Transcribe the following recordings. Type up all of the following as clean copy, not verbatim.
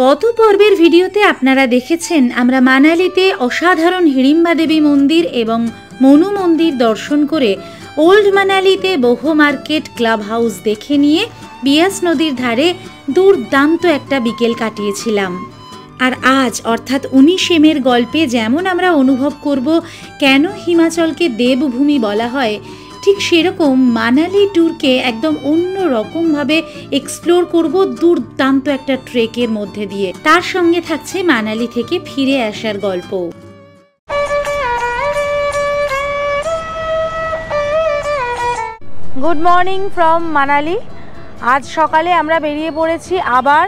গত পর্বের ভিডিওতে আপনারা দেখেছেন আমরা মানালিতে অসাধারণ হিড়িম্বা দেবী মন্দির এবং মনু মন্দির দর্শন করে ওল্ড মানালিতে বহু মার্কেট ক্লাব হাউস দেখে নিয়ে বিয়াস নদীর ধারে দুর্দান্ত একটা বিকেল কাটিয়েছিলাম। আর আজ অর্থাৎ 19 মের গল্পে যেমন আমরা অনুভব করব কেন হিমাচলকে দেবভূমি বলা হয়, ঠিক সেরকম মানালি ট্যুরকে একদম অন্য রকমভাবে এক্সপ্লোর করব দুর্দান্ত একটা ট্রেকের মধ্যে দিয়ে। তার সঙ্গে থাকছে মানালি থেকে ফিরে আসার গল্প। Good morning from Manali. আজ সকালে আমরা বেরিয়ে পড়েছি। আবার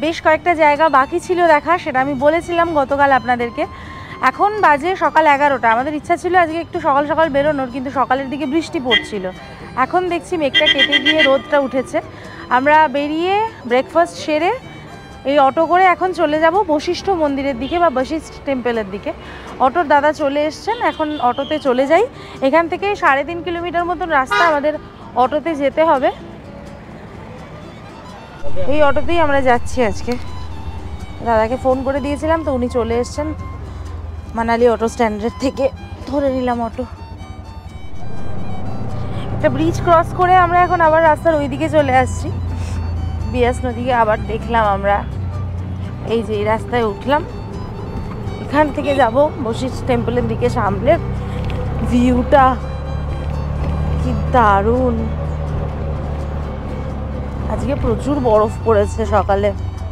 বেশ কয়েকটা জায়গা বাকি ছিল দেখা, সেটা আমি বলেছিলাম গতকাল আপনাদেরকে। এখন বাজে সকাল 11টা। আমাদের ইচ্ছা ছিল আজকে একটু সকাল সকাল বেরোনোর, কিন্তু সকালের দিকে বৃষ্টি পড়ছিল। এখন দেখছি মেঘটা কেটে গিয়ে রোদটা উঠেছে। আমরা বেরিয়ে ব্রেকফাস্ট সেরে এই অটো করে এখন চলে যাব বশিষ্ঠ মন্দিরের দিকে বা বশিষ্ঠ টেম্পলের দিকে। অটোর দাদা চলে এসছেন, এখন অটোতে চলে যাই। এখান থেকে 3.5 কিলোমিটার মতন রাস্তা আমাদের অটোতে যেতে হবে। এই অটোতেই আমরা যাচ্ছি আজকে। দাদাকে ফোন করে দিয়েছিলাম, তো উনি চলে এসছেন মানালি অটো স্ট্যান্ডের থেকে। ধরে নিলাম অটো। একটা ব্রিজ ক্রস করে আমরা এখন আবার রাস্তার ওই দিকে চলে আসছি, বিয়াস নদীকে আবার দেখলাম আমরা। এই যে এই রাস্তায় উঠলাম, এখান থেকে যাব বশিষ্ঠ টেম্পলের দিকে। সামনের ভিউটা কি দারুণ! আজকে প্রচুর বরফ পড়েছে সকালে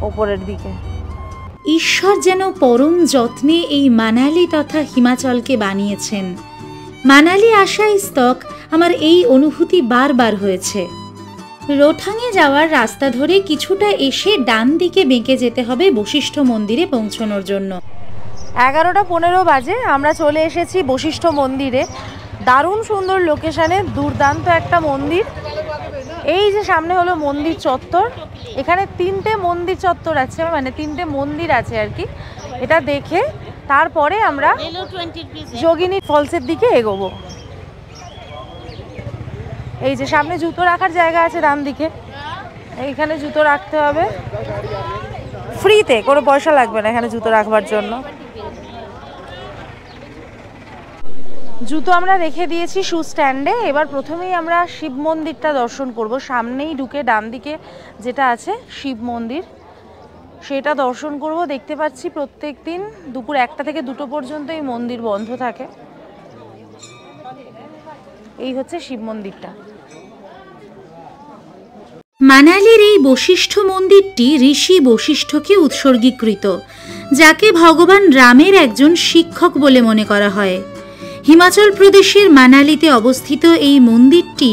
ওপরের দিকে। ঈশ্বর যেন পরম যত্নে এই মানালি তথা হিমাচলকে বানিয়েছেন। মানালি আসা স্তক আমার এই অনুভূতি বারবার হয়েছে। রোথাঙে যাওয়ার রাস্তা ধরে কিছুটা এসে ডান দিকে বেঁকে যেতে হবে বশিষ্ঠ মন্দিরে পৌঁছানোর জন্য। 11:15 বাজে আমরা চলে এসেছি বশিষ্ঠ মন্দিরে। দারুণ সুন্দর লোকেশানে, দুর্দান্ত একটা মন্দির। এই যে সামনে হলো মন্দির চত্বর। এখানে 3টে মন্দির চত্বর আছে, মানে 3টে মন্দির আছে আর কি। এটা দেখে তারপরে আমরা যোগিনী ফলসের দিকে এগোবো। এই যে সামনে জুতো রাখার জায়গা আছে ডান দিকে, এইখানে জুতো রাখতে হবে ফ্রিতে, কোনো পয়সা লাগবে না এখানে জুতো রাখবার জন্য। জুতো আমরা রেখে দিয়েছি শু স্ট্যান্ডে। এবার প্রথমেই আমরা শিব মন্দিরটা দর্শন করব। সামনেই ঢুকে ডান দিকে যেটা আছে শিব মন্দির, সেটা দর্শন করব। দেখতে পাচ্ছি প্রত্যেক দিন দুপুর 1টা থেকে 2টো পর্যন্ত এই মন্দির বন্ধ থাকে। এই হচ্ছে শিব মন্দিরটা। মানালির এই বশিষ্ঠ মন্দিরটি ঋষি বশিষ্ঠকে উৎসর্গীকৃত, যাকে ভগবান রামের একজন শিক্ষক বলে মনে করা হয়। হিমাচল প্রদেশের মানালিতে অবস্থিত এই মন্দিরটি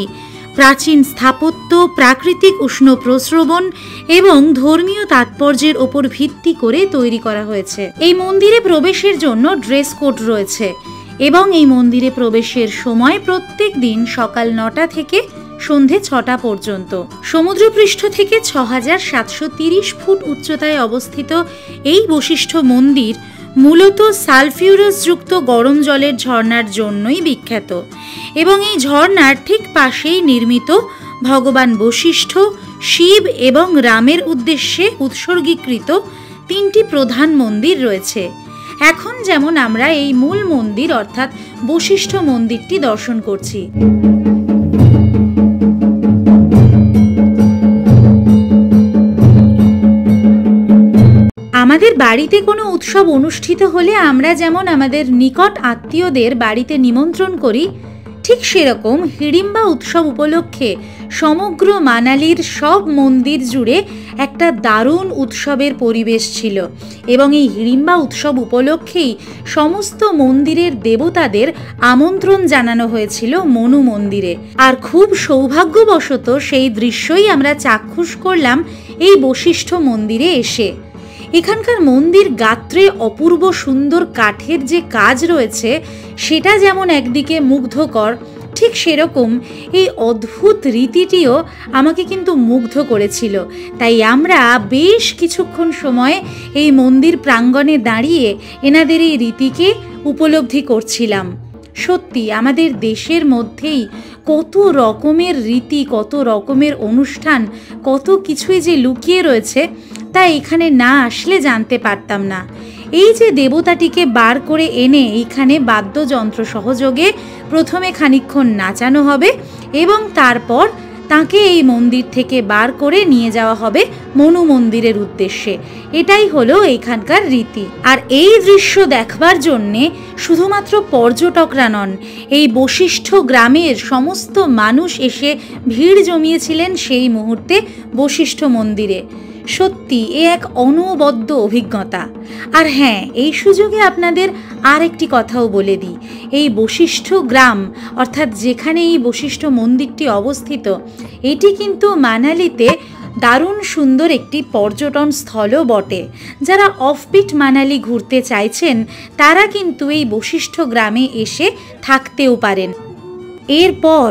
প্রাচীন স্থাপত্য, প্রাকৃতিক উষ্ণ প্রস্রবণ এবং ধর্মীয় তাৎপর্যের ওপর ভিত্তি করে তৈরি করা হয়েছে। এই মন্দিরে প্রবেশের জন্য ড্রেস কোড রয়েছে এবং এই মন্দিরে প্রবেশের সময় প্রত্যেক দিন সকাল 9টা থেকে সন্ধে 6টা পর্যন্ত। সমুদ্রপৃষ্ঠ থেকে 6730 ফুট উচ্চতায় অবস্থিত এই বশিষ্ঠ মন্দির মূলত সালফিউরাস যুক্ত গরম জলের ঝর্ণার জন্যই বিখ্যাত এবং এই ঝর্ণার ঠিক পাশেই নির্মিত ভগবান বশিষ্ঠ, শিব এবং রামের উদ্দেশ্যে উৎসর্গীকৃত 3টি প্রধান মন্দির রয়েছে। এখন যেমন আমরা এই মূল মন্দির অর্থাৎ বশিষ্ঠ মন্দিরটি দর্শন করছি। আমাদের বাড়িতে কোনো উৎসব অনুষ্ঠিত হলে আমরা যেমন আমাদের নিকট আত্মীয়দের বাড়িতে নিমন্ত্রণ করি, ঠিক সেরকম হিড়িম্বা উৎসব উপলক্ষে সমগ্র মানালির সব মন্দির জুড়ে একটা দারুণ উৎসবের পরিবেশ ছিল এবং এই হিড়িম্বা উৎসব উপলক্ষেই সমস্ত মন্দিরের দেবতাদের আমন্ত্রণ জানানো হয়েছিল মনু মন্দিরে। আর খুব সৌভাগ্যবশত সেই দৃশ্যই আমরা চাক্ষুষ করলাম এই বশিষ্ঠ মন্দিরে এসে। এখানকার মন্দির গাত্রে অপূর্ব সুন্দর কাঠের যে কাজ রয়েছে সেটা যেমন একদিকে মুগ্ধকর, ঠিক সেরকম এই অদ্ভুত রীতিটিও আমাকে কিন্তু মুগ্ধ করেছিল। তাই আমরা বেশ কিছুক্ষণ সময় এই মন্দির প্রাঙ্গণে দাঁড়িয়ে এনাদের এই রীতিকে উপলব্ধি করছিলাম। সত্যি আমাদের দেশের মধ্যেই কত রকমের রীতি, কত রকমের অনুষ্ঠান, কত কিছুই যে লুকিয়ে রয়েছে তা এখানে না আসলে জানতে পারতাম না। এই যে দেবতাটিকে বার করে এনে এইখানে বাদ্যযন্ত্র সহযোগে প্রথমে খানিকক্ষণ নাচানো হবে এবং তারপর তাকে এই মন্দির থেকে বার করে নিয়ে যাওয়া হবে মনু মন্দিরের উদ্দেশ্যে, এটাই হলো এখানকার রীতি। আর এই দৃশ্য দেখবার জন্যে শুধুমাত্র পর্যটকরা নন, এই বশিষ্ঠ গ্রামের সমস্ত মানুষ এসে ভিড় জমিয়েছিলেন সেই মুহূর্তে বশিষ্ঠ মন্দিরে। সত্যি এ এক অনবদ্য অভিজ্ঞতা। আর হ্যাঁ, এই সুযোগে আপনাদের আর একটি কথাও বলে দিই, এই বশিষ্ঠ গ্রাম অর্থাৎ যেখানে এই বশিষ্ঠ মন্দিরটি অবস্থিত, এটি কিন্তু মানালিতে দারুণ সুন্দর একটি পর্যটন স্থলও বটে। যারা অফবিট মানালি ঘুরতে চাইছেন তারা কিন্তু এই বশিষ্ঠ গ্রামে এসে থাকতেও পারেন। এরপর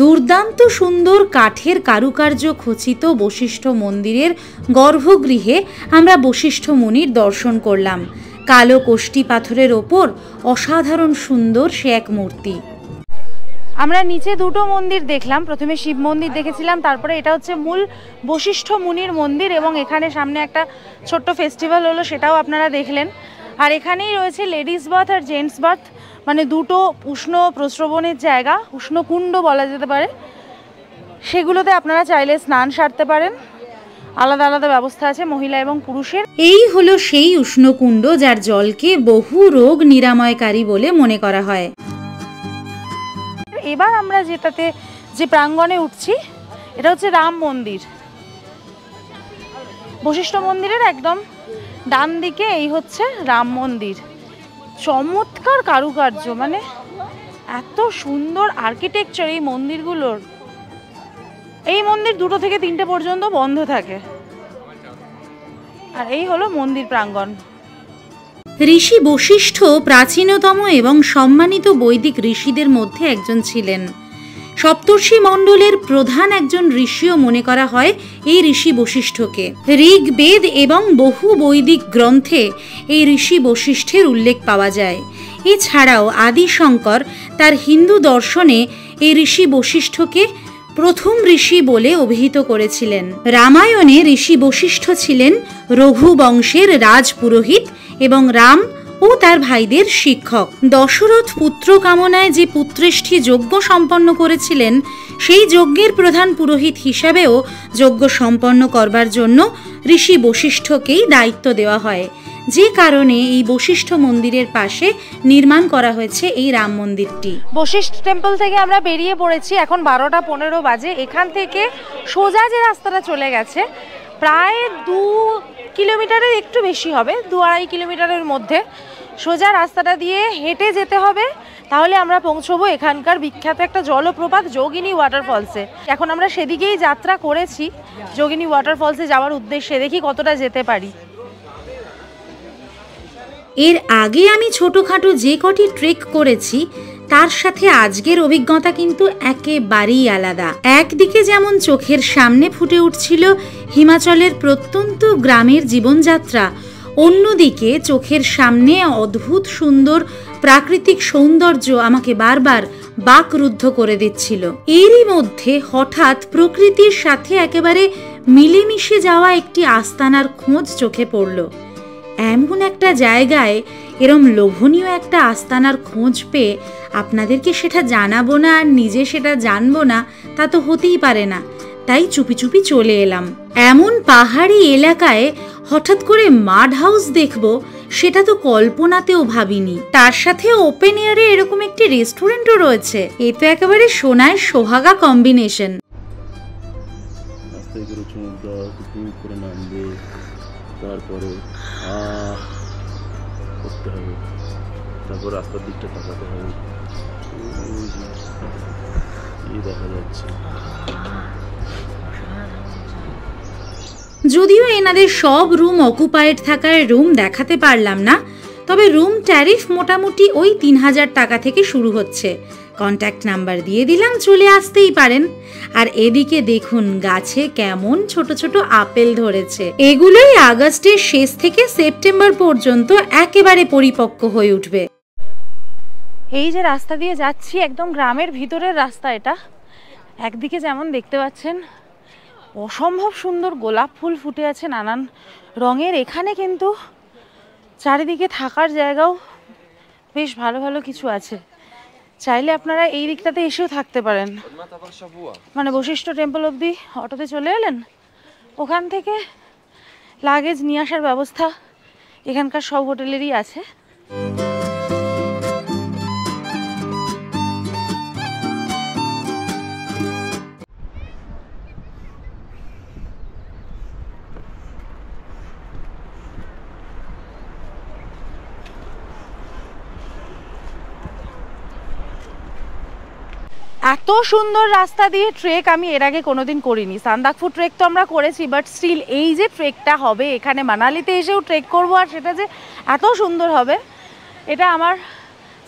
দুর্দান্ত সুন্দর কাঠের কারুকার্য খচিত বশিষ্ঠ মন্দিরের গর্ভগৃহে আমরা বশিষ্ঠ মুনির দর্শন করলাম। কালো কোষ্টি পাথরের ওপর অসাধারণ সুন্দর সে এক মূর্তি। আমরা নিচে দুটো মন্দির দেখলাম, প্রথমে শিব মন্দির দেখেছিলাম, তারপরে এটা হচ্ছে মূল বশিষ্ঠ মুনির মন্দির এবং এখানে সামনে একটা ছোট্ট ফেস্টিভ্যাল হলো, সেটাও আপনারা দেখলেন। আর এখানেই রয়েছে লেডিস বাথ আর জেন্টস বাথ, মানে দুটো উষ্ণ প্রস্রবণের জায়গা, উষ্ণকুণ্ড বলা যেতে পারে। সেগুলোতে আপনারা চাইলে স্নান সারতে পারেন, আলাদা আলাদা ব্যবস্থা আছে মহিলা এবং পুরুষের। এই হলো সেই উষ্ণকুণ্ড যার জলকে বহু রোগ নিরাময়কারী বলে মনে করা হয়। এবার আমরা যে প্রাঙ্গণে উঠছি এটা হচ্ছে রাম মন্দির। বশিষ্ঠ মন্দিরের একদম ডান দিকে এই হচ্ছে রাম মন্দির। চমৎকার কারুকার্য, মানে এত সুন্দর আর্কিটেকচার এই মন্দিরগুলোর। এই মন্দির 2টো থেকে 3টে পর্যন্ত বন্ধ থাকে। আর এই হলো মন্দির প্রাঙ্গণ। ঋষি বশিষ্ঠ প্রাচীনতম এবং সম্মানিত বৈদিক ঋষিদের মধ্যে একজন ছিলেন। সপ্তর্ষি মণ্ডলের প্রধান একজন ঋষিও মনে করা হয় এই ঋষি বশিষ্ঠকে। ঋগ্বেদ এবং বহু বৈদিক গ্রন্থে এই ঋষি বশিষ্ঠের উল্লেখ পাওয়া যায়। এছাড়াও আদি শঙ্কর তার হিন্দু দর্শনে এই ঋষি বশিষ্ঠকে প্রথম ঋষি বলে অভিহিত করেছিলেন। রামায়ণে ঋষি বশিষ্ঠ ছিলেন রঘু বংশের রাজপুরোহিত এবং রাম ও তার ভাইদের শিক্ষক। দশরথ পুত্র কামনায় যে পুত্রেষ্ঠী যজ্ঞ সম্পন্ন করেছিলেন, সেই যজ্ঞের প্রধান পুরোহিত হিসাবেও যজ্ঞ সম্পন্ন করবার জন্য ঋষি বশিষ্ঠকেই দায়িত্ব দেওয়া হয়, যে কারণে এই বশিষ্ঠ মন্দিরের পাশে নির্মাণ করা হয়েছে এই রাম মন্দিরটি। বশিষ্ঠ টেম্পল থেকে আমরা বেরিয়ে পড়েছি, এখন 12টা 15 বাজে। এখান থেকে সোজা যে রাস্তাটা চলে গেছে প্রায় 2 কিলোমিটারের একটু বেশি হবে, 2-2.5 কিলোমিটারের মধ্যে সোজা রাস্তাটা দিয়ে হেঁটে যেতে হবে। তাহলে আমরা পৌঁছবো এখানকার বিখ্যাত একটা জলপ্রপাত যোগিনী ওয়াটারফলসে। এখন আমরা সেদিকেই যাত্রা করেছি যোগিনী ওয়াটারফলসে যাওয়ার উদ্দেশ্যে, দেখি কতটা যেতে পারি। এর আগে আমি ছোটোখাটো যে কটি ট্রেক করেছি তার সাথে আজকের অভিজ্ঞতা কিন্তু একেবারেই আলাদা। একদিকে যেমন চোখের সামনে ফুটে উঠছিল হিমাচলের প্রত্যন্ত গ্রামের জীবনযাত্রা, অন্যদিকে চোখের সামনে অদ্ভুত সুন্দর প্রাকৃতিক সৌন্দর্য আমাকে বারবার বাকরুদ্ধ করে দিচ্ছিল। এরই মধ্যে হঠাৎ প্রকৃতির সাথে একেবারে মিলেমিশে যাওয়া একটি আস্তানার খোঁজ চোখে পড়ল। এমন একটা জায়গায় এরম লোভনীয় একটা আস্তানার খোঁজ পেয়ে আপনাদেরকে সেটা জানাবো না আর নিজে সেটা জানবো না, তা তো হতেই পারে না। তাই চুপি চুপি চলে এলাম। এমন পাহাড়ি এলাকায় হঠাৎ করে মাড হাউস দেখবো, সেটা তো কল্পনাতেও ভাবিনি। তার সাথে ওপেন এয়ারে এরকম একটি রেস্টুরেন্টও রয়েছে। এ তো একেবারে সোনায় সোহাগা কম্বিনেশন। তারপরে করতে হবে, তারপর রাস্তার দিকটা তাকাতে হবে। দেখা যাচ্ছে যদিও এনাদের সব রুম অকুপাইড থাকার রুম দেখাতে পারলাম না, তবে রুম ট্যারিফ মোটামুটি ওই 3000 টাকা থেকে শুরু হচ্ছে। কন্ট্যাক্ট নাম্বার দিয়ে দিলাম, চলে আসতেই পারেন। আর এদিকে দেখুন গাছে কেমন ছোট ছোট আপেল ধরেছে। এগুলোই আগস্টের শেষ থেকে সেপ্টেম্বর পর্যন্ত একেবারে পরিপক্ক হয়ে উঠবে। এই যে রাস্তা দিয়ে যাচ্ছি একদম গ্রামের ভিতরের রাস্তা এটা। একদিকে যেমন দেখতে পাচ্ছেন অসম্ভব সুন্দর গোলাপ ফুল ফুটে আছে নানান রঙের। এখানে কিন্তু চারিদিকে থাকার জায়গাও বেশ ভালো ভালো কিছু আছে, চাইলে আপনারা এই দিকটাতে এসেও থাকতে পারেন। মানে বশিষ্ঠ টেম্পল অবধি অটোতে চলে এলেন, ওখান থেকে লাগেজ নিয়ে আসার ব্যবস্থা এখানকার সব হোটেলেরই আছে। এত সুন্দর রাস্তা দিয়ে ট্রেক আমি এর আগে কোনোদিন করিনি। সান্দাকফু ট্রেক তো আমরা করেছি, বাট স্টিল এই যে ট্রেকটা হবে এখানে মানালিতে এসেও ট্রেক করব আর সেটা যে এত সুন্দর হবে এটা আমার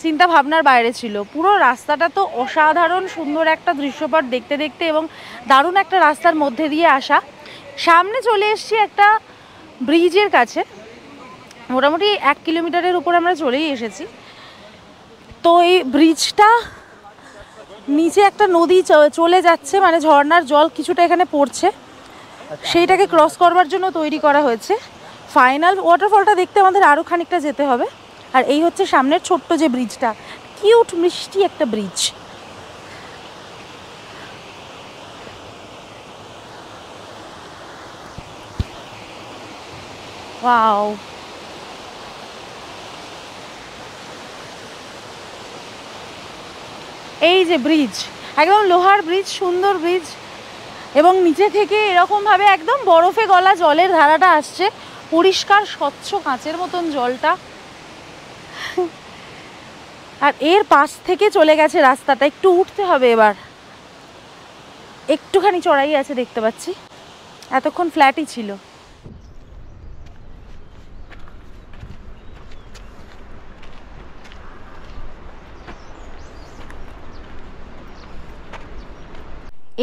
চিন্তা ভাবনার বাইরে ছিল। পুরো রাস্তাটা তো অসাধারণ সুন্দর একটা দৃশ্যপট দেখতে দেখতে, এবং দারুণ একটা রাস্তার মধ্যে দিয়ে আসা। সামনে চলে এসেছি একটা ব্রিজের কাছে, মোটামুটি 1 কিলোমিটারের উপর আমরা চলেই এসেছি। তো এই ব্রিজটা নিচে একটা নদী চলে যাচ্ছে, মানে ঝর্ণার জল কিছুটা এখানে পড়ছে, সেইটাকে ক্রস করবার জন্য তৈরি করা হয়েছে। ফাইনাল ওয়াটারফলটা দেখতে আমাদের আরও খানিকটা যেতে হবে। আর এই হচ্ছে সামনের ছোট্ট যে ব্রিজটা, কিউট মিষ্টি একটা ব্রিজ। ওয়াও, এই যে ব্রিজ, একদম লোহার ব্রিজ, সুন্দর ব্রিজ, এবং নিচে থেকে এরকমভাবে একদম বরফে গলা জলের ধারাটা আসছে, পরিষ্কার স্বচ্ছ কাঁচের মতন জলটা। আর এর পাশ থেকে চলে গেছে রাস্তাটা, একটু উঠতে হবে এবার, একটুখানি চড়াই আছে দেখতে পাচ্ছি, এতক্ষণ ফ্ল্যাটই ছিল।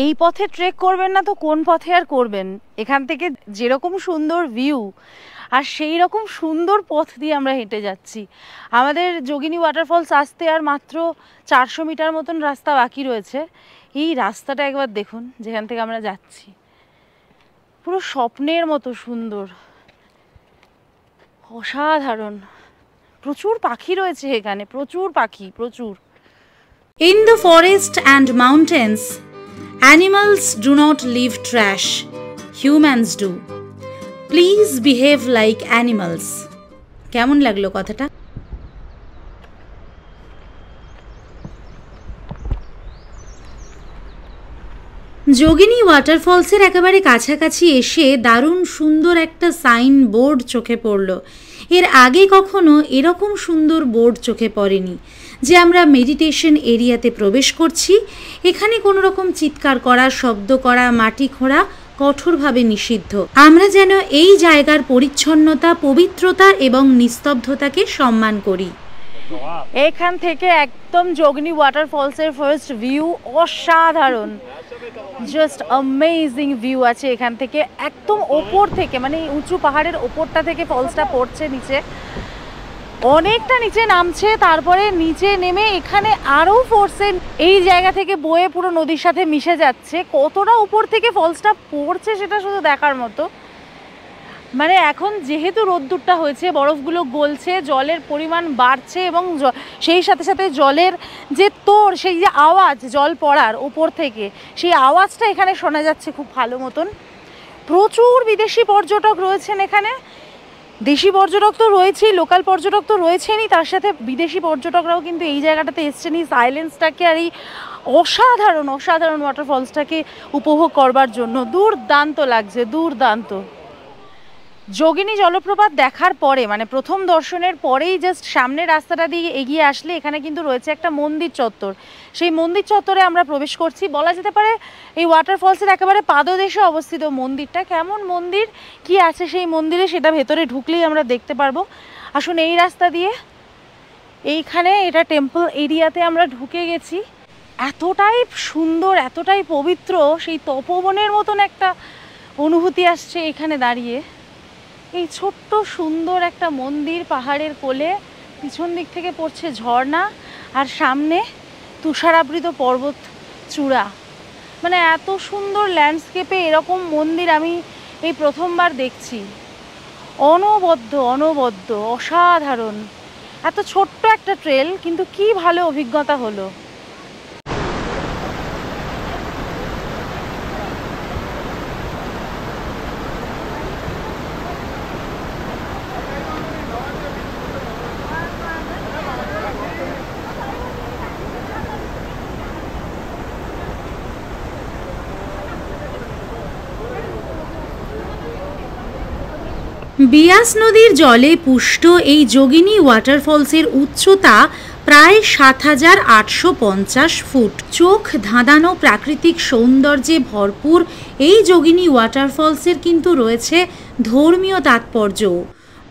এই পথে ট্রেক করবেন না তো কোন পথে আর করবেন? এখান থেকে যেরকম সুন্দর ভিউ আর সেই রকম সুন্দর পথ দিয়ে আমরা হেঁটে যাচ্ছি। আমাদের যোগিনী ওয়াটারফলস আসতে আর মাত্র 400 মিটার মতন রাস্তা বাকি রয়েছে। এই রাস্তাটা একবার দেখুন যেখান থেকে আমরা যাচ্ছি, পুরো স্বপ্নের মতো সুন্দর, অসাধারণ। প্রচুর পাখি রয়েছে এখানে, প্রচুর পাখি, প্রচুর। In the forest and mountains, animals do not leave trash, humans do. Please behave like animals. কেমন লাগলো কথাটা? যোগিনী ওয়াটারফলসের একেবারে কাছাকাছি এসে দারুণ সুন্দর একটা সাইন বোর্ড চোখে পড়ল। এর আগে কখনো এরকম সুন্দর বোর্ড চোখে পড়েনি যে আমরা মেডিটেশন এরিয়াতে প্রবেশ করছি। এখানে কোনো রকম চিৎকার করা, শব্দ করা, মাটি খোঁড়া কঠোরভাবে নিষিদ্ধ। আমরা যেন এই জায়গার পরিচ্ছন্নতা, পবিত্রতা এবং নিস্তব্ধতাকে সম্মান করি। এখান থেকে একদম যোগিনী ওয়াটারফলসের ফার্স্ট ভিউ অসাধারণ, জাস্ট অ্যামেজিং ভিউ আছে এখান থেকে। একদম ওপর থেকে, মানে উঁচু পাহাড়ের ওপরটা থেকে ফলসটা পড়ছে নিচে, অনেকটা নিচে নামছে, তারপরে নিচে নেমে এখানে আরও ফোর্সে এই জায়গা থেকে বয়ে পুরো নদীর সাথে মিশে যাচ্ছে। কতটা উপর থেকে ফলসটা পড়ছে সেটা শুধু দেখার মতো। মানে এখন যেহেতু রোদ্দুরটা হয়েছে, বরফগুলো গলছে, জলের পরিমাণ বাড়ছে, এবং সেই সাথে সাথে জলের যে তোড়, সেই যে আওয়াজ জল পড়ার ওপর থেকে, সেই আওয়াজটা এখানে শোনা যাচ্ছে খুব ভালো মতন। প্রচুর বিদেশি পর্যটক রয়েছেন এখানে। দেশি পর্যটক তো রয়েছেই, লোকাল পর্যটক তো রয়েছেনই, তার সাথে বিদেশি পর্যটকরাও কিন্তু এই জায়গাটাতে এসছেন এই সাইলেন্সটাকে আর এই অসাধারণ অসাধারণ ওয়াটারফলসটাকে উপভোগ করবার জন্য। দুর্দান্ত লাগছে, দুর্দান্ত। যোগিনী জলপ্রপাত দেখার পরে, মানে প্রথম দর্শনের পরেই জাস্ট সামনের রাস্তাটা দিয়ে এগিয়ে আসলে এখানে কিন্তু রয়েছে একটা মন্দির চত্বর। সেই মন্দির চত্বরে আমরা প্রবেশ করছি। বলা যেতে পারে এই ওয়াটারফলসের একেবারে পাদদেশে অবস্থিত মন্দিরটা। কেমন মন্দির, কি আছে সেই মন্দিরে, সেটা ভেতরে ঢুকলেই আমরা দেখতে পারবো। আসুন এই রাস্তা দিয়ে, এইখানে এটা টেম্পল এরিয়াতে আমরা ঢুকে গেছি। এতটাই সুন্দর, এতটাই পবিত্র, সেই তপবনের মতন একটা অনুভূতি আসছে এখানে দাঁড়িয়ে। এই ছোট্ট সুন্দর একটা মন্দির পাহাড়ের কোলে, পিছন দিক থেকে পড়ছে ঝর্ণা, আর সামনে তুষারাবৃত পর্বত চূড়া। মানে এত সুন্দর ল্যান্ডস্কেপে এরকম মন্দির আমি এই প্রথমবার দেখছি। অনবদ্য অসাধারণ। এত ছোট্ট একটা ট্রেল, কিন্তু কি ভালো অভিজ্ঞতা হলো। বিয়াস নদীর জলে পুষ্ট এই যোগিনী ওয়াটারফলসের উচ্চতা প্রায় ৭,৮৫০ ফুট। চোখ ধাঁধানো প্রাকৃতিক সৌন্দর্যে ভরপুর এই যোগিনী ওয়াটারফলসের কিন্তু রয়েছে ধর্মীয় তাৎপর্যও।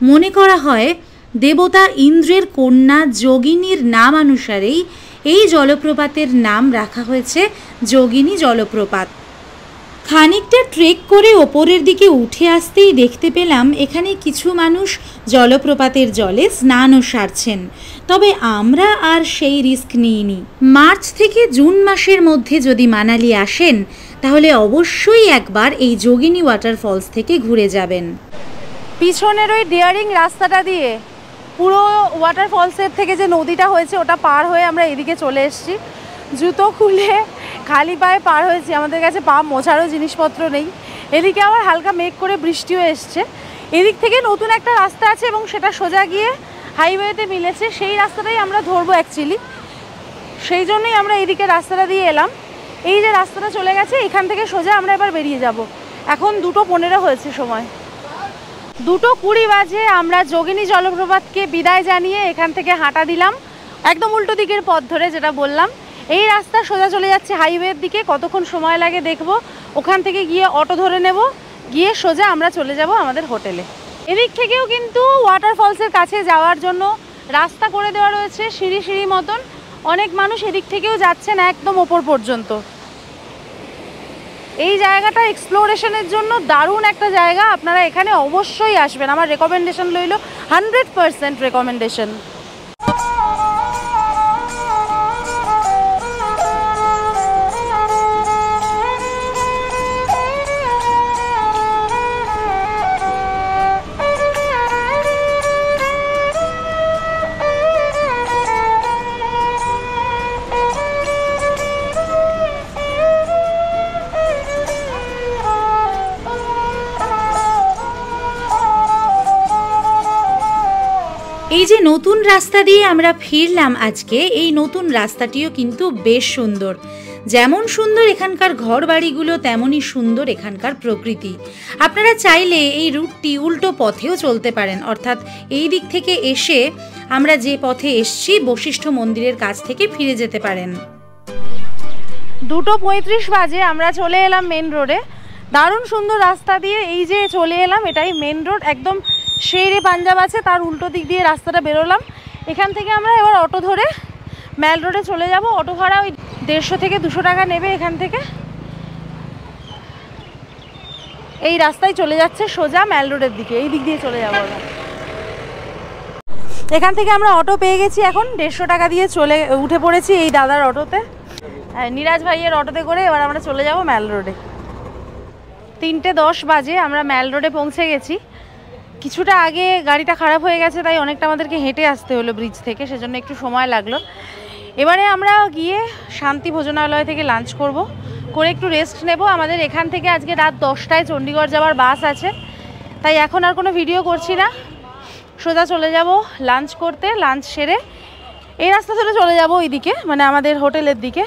মনে করা হয় দেবতা ইন্দ্রের কন্যা যোগিনীর নামানুসারেই এই জলপ্রপাতের নাম রাখা হয়েছে যোগিনী জলপ্রপাত। খানিকটা ট্রেক করে ওপরের দিকে উঠে আসতেই দেখতে পেলাম এখানে কিছু মানুষ জলপ্রপাতের জলে স্নানও সারছেন। তবে আমরা আর সেই রিস্ক নিইনি। মার্চ থেকে জুন মাসের মধ্যে যদি মানালি আসেন তাহলে অবশ্যই একবার এই যোগিনী ওয়াটারফলস থেকে ঘুরে যাবেন। পিছনের ওই ডিয়ারিং রাস্তাটা দিয়ে পুরো ওয়াটারফলসের থেকে যে নদীটা হয়েছে ওটা পার হয়ে আমরা এদিকে চলে এসেছি। জুতো খুলে খালি পায়ে পার হয়েছি, আমাদের কাছে পা মোছারও জিনিসপত্র নেই। এদিকে আবার হালকা মেঘ করে বৃষ্টিও এসছে। এদিক থেকে নতুন একটা রাস্তা আছে এবং সেটা সোজা গিয়ে হাইওয়েতে মিলেছে। সেই রাস্তাটাই আমরা ধরবো অ্যাকচুয়ালি, সেই জন্যই আমরা এইদিকে রাস্তাটা দিয়ে এলাম। এই যে রাস্তাটা চলে গেছে এখান থেকে সোজা আমরা এবার বেরিয়ে যাব। এখন 2:15 হয়েছে সময়। 2:20 বাজে আমরা যোগিনী জলপ্রপাতকে বিদায় জানিয়ে এখান থেকে হাঁটা দিলাম একদম উল্টো দিকের পথ ধরে, যেটা বললাম। এই রাস্তা সোজা চলে যাচ্ছে হাইওয়ের দিকে। কতক্ষণ সময় লাগে দেখব। ওখান থেকে গিয়ে অটো ধরে নেব, গিয়ে সোজা আমরা চলে যাব আমাদের হোটেলে। এদিক থেকেও কিন্তু ওয়াটারফলসের কাছে যাওয়ার জন্য রাস্তা করে দেওয়া রয়েছে সিঁড়ি সিঁড়ি মতন। অনেক মানুষ এদিক থেকেও যাচ্ছেন একদম ওপর পর্যন্ত। এই জায়গাটা এক্সপ্লোরেশনের জন্য দারুণ একটা জায়গা। আপনারা এখানে অবশ্যই আসবেন। আমার রেকমেন্ডেশন রইল 100% রেকমেন্ডেশন। এই যে নতুন রাস্তা দিয়ে আমরা ফিরলাম আজকে, এই নতুন রাস্তাটিও কিন্তু বেশ সুন্দর। যেমন সুন্দর এখানকার ঘর বাড়িগুলো, তেমনই সুন্দর এখানকার প্রকৃতি। আপনারা চাইলে এই রুটটি উল্টো পথেও চলতে পারেন, অর্থাৎ এই দিক থেকে এসে আমরা যে পথে এসছি বশিষ্ঠ মন্দিরের কাছ থেকে ফিরে যেতে পারেন। 2:35 বাজে আমরা চলে এলাম মেন রোডে। দারুণ সুন্দর রাস্তা দিয়ে এই যে চলে এলাম, এটাই মেন রোড। একদম শেরে পাঞ্জাব আছে, তার উল্টো দিক দিয়ে রাস্তাটা বেরোলাম। এখান থেকে আমরা এবার অটো ধরে ম্যাল রোডে চলে যাব। অটো ভাড়া ওই 150 থেকে 200 টাকা নেবে এখান থেকে। এই রাস্তায় চলে যাচ্ছে সোজা ম্যাল রোডের দিকে, এই দিক দিয়ে চলে যাবো আমরা। এখান থেকে আমরা অটো পেয়ে গেছি, এখন 150 টাকা দিয়ে উঠে পড়েছি এই দাদার অটোতে, নিরাজ ভাইয়ের অটোতে করে। এবার আমরা চলে যাব ম্যাল রোডে। 3:10 বাজে আমরা ম্যাল রোডে পৌঁছে গেছি। কিছুটা আগে গাড়িটা খারাপ হয়ে গেছে, তাই অনেকটা আমাদেরকে হেঁটে আসতে হলো ব্রিজ থেকে, সেজন্য একটু সময় লাগলো। এবারে আমরা গিয়ে শান্তি ভোজনালয় থেকে লাঞ্চ করব, করে একটু রেস্ট নেব। আমাদের এখান থেকে আজকে রাত 10টায় চণ্ডীগড় যাওয়ার বাস আছে, তাই এখন আর কোনো ভিডিও করছি না। সোজা চলে যাব লাঞ্চ করতে। লাঞ্চ সেরে এই রাস্তা ধরে চলে যাব ওইদিকে, মানে আমাদের হোটেলের দিকে।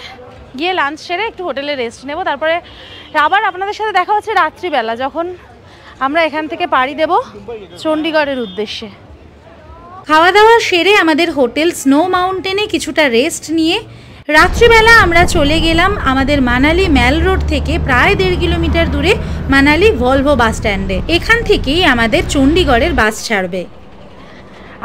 গিয়ে লাঞ্চ সেরে একটু হোটেলে রেস্ট নেব। তারপরে আবার আপনাদের সাথে দেখা হচ্ছে রাত্রিবেলা, যখন আমরা এখান থেকে পাড়ি দেব চণ্ডীগড়ের উদ্দেশ্যে। খাওয়া দাওয়া সেরে আমাদের হোটেল স্নো মাউন্টেনে কিছুটা রেস্ট নিয়ে রাত্রিবেলা আমরা চলে গেলাম আমাদের মানালি ম্যাল রোড থেকে প্রায় 1.5 কিলোমিটার দূরে মানালি ভলভো বাস স্ট্যান্ডে। এখান থেকেই আমাদের চণ্ডীগড়ের বাস ছাড়বে।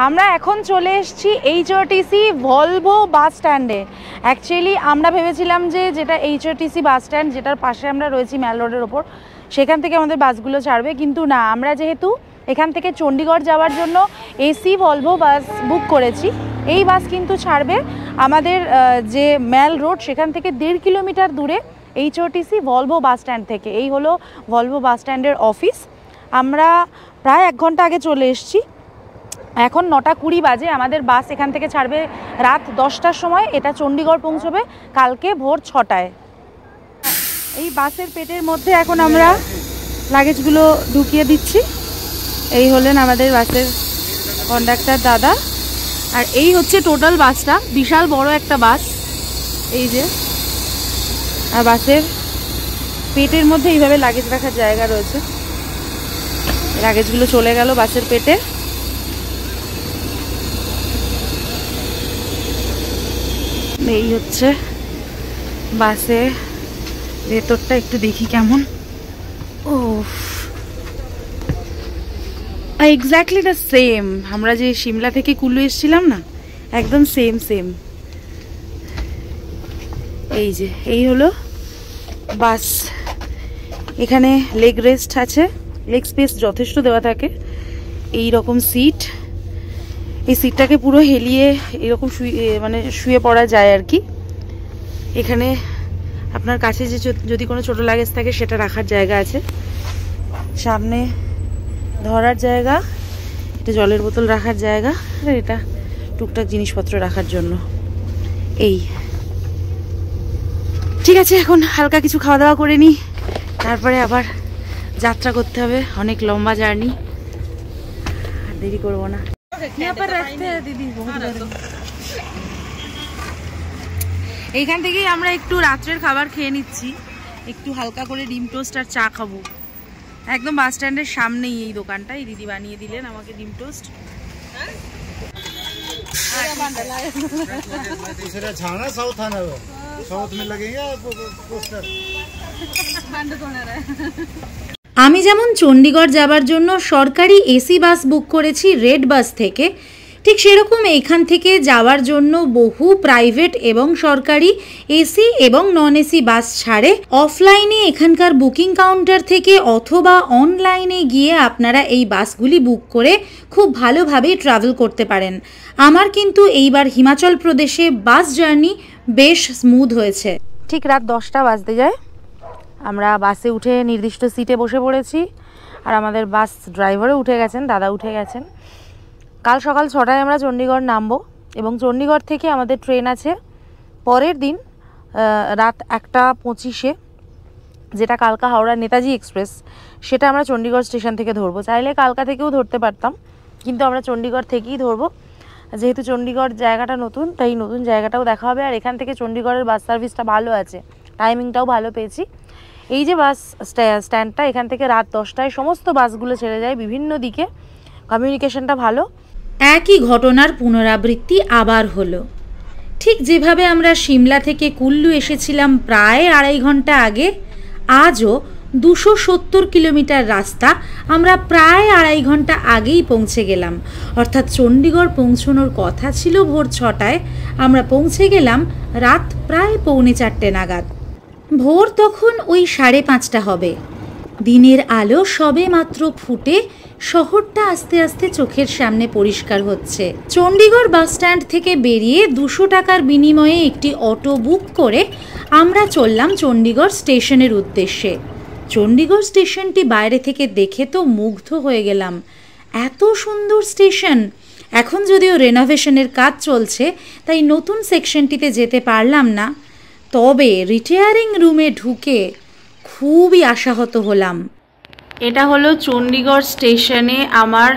আমরা এখন চলে এসেছি HRTC ভলভো বাস স্ট্যান্ডে। অ্যাকচুয়ালি আমরা ভেবেছিলাম যে যেটা HRTC বাস স্ট্যান্ড, যেটার পাশে আমরা রয়েছি ম্যাল রোডের ওপর, সেখান থেকে আমাদের বাসগুলো ছাড়বে, কিন্তু না, আমরা যেহেতু এখান থেকে চণ্ডীগড় যাওয়ার জন্য AC ভলভো বাস বুক করেছি, এই বাস কিন্তু ছাড়বে আমাদের যে ম্যাল রোড সেখান থেকে 1.5 কিলোমিটার দূরে HOTC ভলভো বাস স্ট্যান্ড থেকে। এই হলো ভলভো বাস স্ট্যান্ডের অফিস। আমরা প্রায় 1 ঘন্টা আগে চলে এসেছি। এখন 9:20 বাজে। আমাদের বাস এখান থেকে ছাড়বে রাত 10টার সময়। এটা চণ্ডীগড় পৌঁছবে কালকে ভোর 6টায়। এই বাসের পেটের মধ্যে এখন আমরা লাগেজগুলো ঢুকিয়ে দিচ্ছি। এই হলেন আমাদের বাসের কন্ডাক্টর দাদা। আর এই হচ্ছে টোটাল বাসটা, বিশাল বড় একটা বাস এই যে। আর বাসের পেটের মধ্যে এইভাবে লাগেজ রাখার জায়গা রয়েছে। লাগেজগুলো চলে গেল বাসের পেটে। এই হচ্ছে বাসে ভেতরটা, একটু দেখি কেমন। ও এক্স্যাক্টলি দ্য সেম আমরা যে সিমলা থেকে কুল্লু এসেছিলাম না, একদম সেম সেম। এই যে এই হলো বাস। এখানে লেগ রেস্ট আছে, লেগ স্পেস যথেষ্ট দেওয়া থাকে। এই রকম সিট, এই সিটটাকে পুরো হেলিয়ে এরকম শুয়ে পড়া যায় আর কি। এখানে আপনার কাছে যে যদি কোনো ছোট লাগেজ থাকে সেটা রাখার জায়গা আছে। সামনে ধরার জায়গা, এটা জলের বোতল রাখার জায়গা, আর এটা টুকটাক জিনিসপত্র রাখার জন্য। এই ঠিক আছে, এখন হালকা কিছু খাওয়া দাওয়া করে নিই, তারপরে আবার যাত্রা করতে হবে। অনেক লম্বা জার্নি, আর দেরি করবো না। দিদি এইখান থেকেই আমরা একটু রাত্রের খাবার খেয়ে নিচ্ছি। একটু হালকা করে ডিম টোস্ট আর চা খাবো। একদম বাস স্ট্যান্ডের সামনেই এই দোকানটা। এই দিদি বানিয়ে দিলেন আমাকে ডিম টোস্ট। আমি যেমন চণ্ডীগড় যাবার জন্য সরকারি এসি বাস বুক করেছি রেড বাস থেকে, ঠিক সেরকম এখান থেকে যাওয়ার জন্য বহু প্রাইভেট এবং সরকারি এসি এবং নন এসি বাস ছাড়ে। অফলাইনে এখানকার বুকিং কাউন্টার থেকে অথবা অনলাইনে গিয়ে আপনারা এই বাসগুলি বুক করে খুব ভালোভাবে ট্রাভেল করতে পারেন। আমার কিন্তু এইবার হিমাচল প্রদেশে বাস জার্নি বেশ স্মুথ হয়েছে। ঠিক রাত 10টা বাজতে যায়, আমরা বাসে উঠে নির্দিষ্ট সিটে বসে পড়েছি। আর আমাদের বাস ড্রাইভারও উঠে গেছেন, দাদা উঠে গেছেন। কাল সকাল 6টায় আমরা চণ্ডীগড় নামবো এবং চণ্ডীগড় থেকে আমাদের ট্রেন আছে পরের দিন রাত 1:25-এ, যেটা কালকা হাওড়া নেতাজি এক্সপ্রেস। সেটা আমরা চণ্ডীগড় স্টেশন থেকে ধরবো। চাইলে কালকা থেকেও ধরতে পারতাম, কিন্তু আমরা চণ্ডীগড় থেকেই ধরবো। যেহেতু চণ্ডীগড় জায়গাটা নতুন, তাই নতুন জায়গাটাও দেখা হবে। আর এখান থেকে চণ্ডীগড়ের বাস সার্ভিসটা ভালো আছে, টাইমিংটাও ভালো পেয়েছি। এই যে বাস স্ট্যান্ডটা, এখান থেকে রাত 10টায় সমস্ত বাসগুলো ছেড়ে যায় বিভিন্ন দিকে। কমিউনিকেশনটা ভালো। একই ঘটনার পুনরাবৃত্তি আবার হলো। ঠিক যেভাবে আমরা সিমলা থেকে কুল্লু এসেছিলাম প্রায় 2.5 ঘন্টা আগে, আজও 270 কিলোমিটার রাস্তা আমরা প্রায় 2.5 ঘন্টা আগেই পৌঁছে গেলাম। অর্থাৎ চণ্ডীগড় পৌঁছানোর কথা ছিল ভোর 6টায়, আমরা পৌঁছে গেলাম রাত প্রায় 3:45 নাগাদ। ভোর তখন ওই 5:30 হবে। দিনের আলো সবে মাত্র ফুটে শহরটা আস্তে আস্তে চোখের সামনে পরিষ্কার হচ্ছে। চণ্ডীগড় বাস স্ট্যান্ড থেকে বেরিয়ে 200 টাকার বিনিময়ে একটি অটো বুক করে আমরা চললাম চণ্ডীগড় স্টেশনের উদ্দেশ্যে। চণ্ডীগড় স্টেশনটি বাইরে থেকে দেখে তো মুগ্ধ হয়ে গেলাম। এত সুন্দর স্টেশন। এখন যদিও রেনোভেশনের কাজ চলছে, তাই নতুন সেকশনটিতে যেতে পারলাম না। তবে রিটায়ারিং রুমে ঢুকে খুবই আশাহত হলাম। এটা হলো চণ্ডীগড় স্টেশনে আমার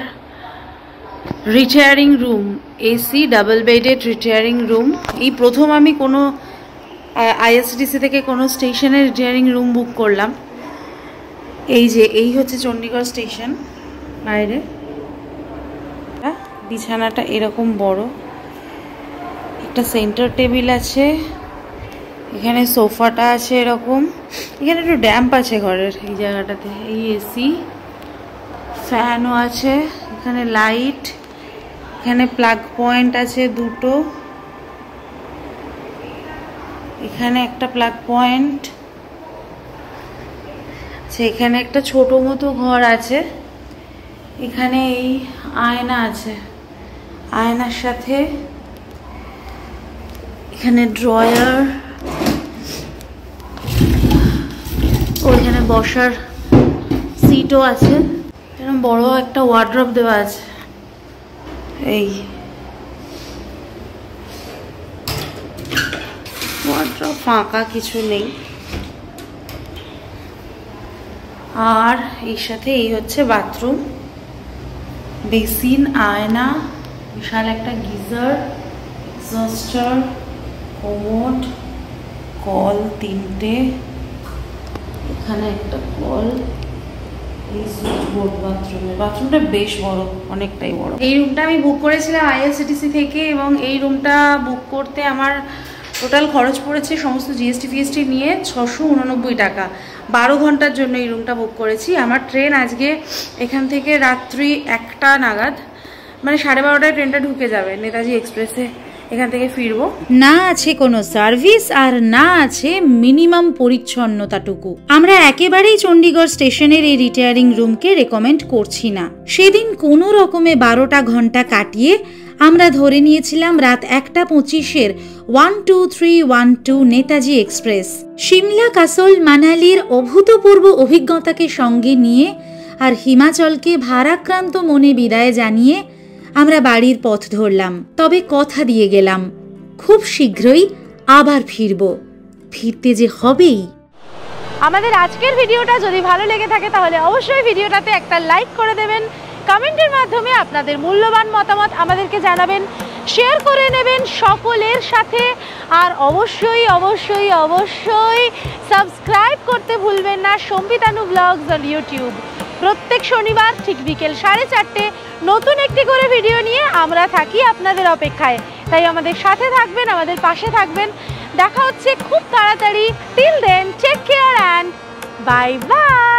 retiring room, AC double bedded retiring room. এই প্রথম আমি কোনো আইএসটিসি থেকে কোনো স্টেশনে রিটায়ারিং রুম বুক করলাম। এই যে এই হচ্ছে চণ্ডীগড় স্টেশন বাইরে। বিছানাটা এরকম বড়, একটা সেন্টার টেবিল আছে, এখানে সোফাটা আছে এরকম। এখানে একটু ড্যাম্প আছে ঘরের এই জায়গাটাতে। এই এসি, ফ্যানও আছে, এখানে লাইট, এখানে প্লাগ পয়েন্ট আছে 2টো, এখানে একটা প্লাগ পয়েন্ট আচ্ছা। এখানে একটা ছোট মতো ঘর আছে, এখানে এই আয়না আছে, আয়নার সাথে এখানে ড্রয়ার, ওইখানে বসার সিটও আছে, এরকম বড় একটা ওয়ার্ড্রপ দেওয়া আছে। এই ওয়ার্ড্রপ ফাঁকা, কিছু নেই। আর এর সাথে এই হচ্ছে বাথরুম, বেসিন, আয়না, বিশাল একটা গিজার, এক্সস্টার, কোমোড, কল 3টে, এখানে একটা কল, এই সুইচ বোর্ড বাথরুমে। বাথরুমটা বেশ বড়, অনেকটাই বড়। এই রুমটা আমি বুক করেছিলাম আইআরসিটিসি থেকে, এবং এই রুমটা বুক করতে আমার টোটাল খরচ পড়েছে সমস্ত জিএসটি ফিএসটি নিয়ে 689 টাকা। 12 ঘন্টার জন্য এই রুমটা বুক করেছি। আমার ট্রেন আজকে এখান থেকে রাত্রি 1টা নাগাদ, মানে 12:30টায় ট্রেনটা ঢুকে যাবে নেতাজি এক্সপ্রেসে, এখান থেকে ফিরবো। না আছে কোনো সার্ভিস, আর না আছে মিনিমাম পরিচ্ছন্নতাটুকু। আমরা একেবারেই চণ্ডীগড় স্টেশনের এই রিটায়ারিং রুমকে রেকমেন্ড করছি না। সেদিন কোনো রকমে 12টা ঘন্টা কাটিয়ে আমরা ধরে নিয়েছিলাম রাত 1:25-এর 12312 নেতাজি এক্সপ্রেস। সিমলা, কাসল, মানালির অভূতপূর্ব অভিজ্ঞতাকে সঙ্গে নিয়ে আর হিমাচলকে ভারাক্রান্ত মনে বিদায় জানিয়ে আমরা বাড়ির পথ ধরলাম। তবে কথা দিয়ে গেলাম, খুব শীঘ্রই আবার ফিরতে যে হবেই। আমাদের আজকের ভিডিওটা যদি ভালো লেগে থাকে তাহলে অবশ্যই ভিডিওটাতে একটা লাইক করে দেবেন, কমেন্টের মাধ্যমে আপনাদের মূল্যবান মতামত আমাদেরকে জানাবেন, শেয়ার করে নেবেন সকলের সাথে, আর অবশ্যই অবশ্যই অবশ্যই সাবস্ক্রাইব করতে ভুলবেন না সম্বিতানু ব্লগস অন ইউটিউব। প্রত্যেক শনিবার ঠিক বিকেল 4:30 নতুন একটি করে ভিডিও নিয়ে আমরা থাকি আপনাদের অপেক্ষায়। তাই আমাদের সাথে থাকবেন, আমাদের পাশে থাকবেন। দেখা হচ্ছে খুব তাড়াতাড়ি। Till then, take care and bye by.